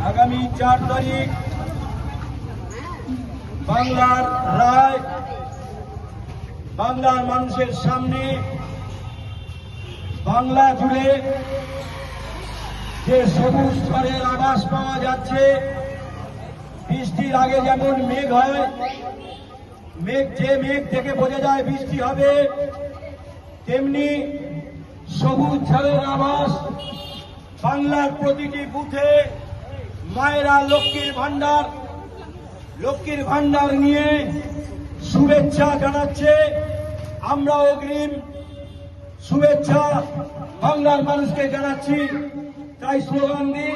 আগামী 4 তারিখ বাংলার রায় বাংলার মানুষের সামনে বাংলা জুড়ে যে সবুজ স্তরের আভাস পাওয়া যাচ্ছে। বৃষ্টির আগে যেমন মেঘ হয়, যে মেঘ থেকে বোঝা যায় বৃষ্টি হবে, তেমনি সবুজ ঝড়ের আভাস বাংলার প্রতিটি বুথে মায়েরা লক্ষ্মীর ভান্ডার নিয়ে শুভেচ্ছা জানাচ্ছে। আমরা অগ্রিম শুভেচ্ছা বাংলার মানুষকে জানাচ্ছি। তাই স্লোগান দিই,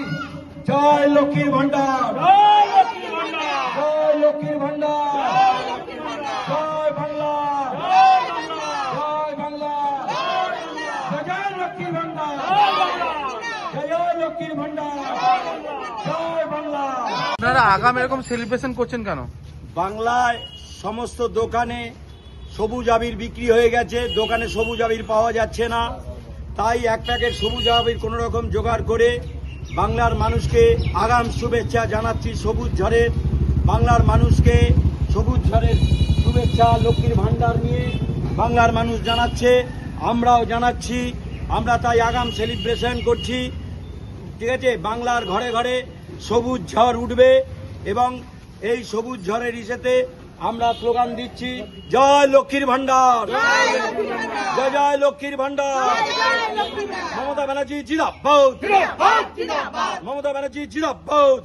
জয় লক্ষ্মীর ভান্ডার, জয় লক্ষ্মীর ভান্ডার, জয় বাংলা, জয় বাংলা, জয় লক্ষ্মীর ভান্ডার, জয় লক্ষ্মীর ভান্ডার, জয় বাংলা। আপনারা আগাম এরকম সেলিব্রেশন করছেন কেন? বাংলায় সমস্ত দোকানে সবুজ আবির বিক্রি হয়ে গেছে, দোকানে সবুজ আবির পাওয়া যাচ্ছে না। তাই এক প্যাকেট সবুজ আবির কোন রকম জোগাড় করে বাংলার মানুষকে আগাম শুভেচ্ছা জানাচ্ছি। সবুজ ঝড়ের বাংলার মানুষকে সবুজ ঝড়ের শুভেচ্ছা লক্ষ্মীর ভান্ডার নিয়ে বাংলার মানুষ জানাচ্ছে, আমরাও জানাচ্ছি। আমরা তাই আগাম সেলিব্রেশন করছি। ঠিক আছে, বাংলার ঘরে ঘরে সবুজ ঝড় উঠবে এবং এই সবুজ ঝড়ের ইসেতে আমরা স্লোগান দিচ্ছি, জয় লক্ষ্মীর ভান্ডার, জয় জয় লক্ষ্মীর ভান্ডার। মমতা ব্যানার্জি জিন্দাবাদ, মমতা ব্যানার্জি জিন্দাবাদ।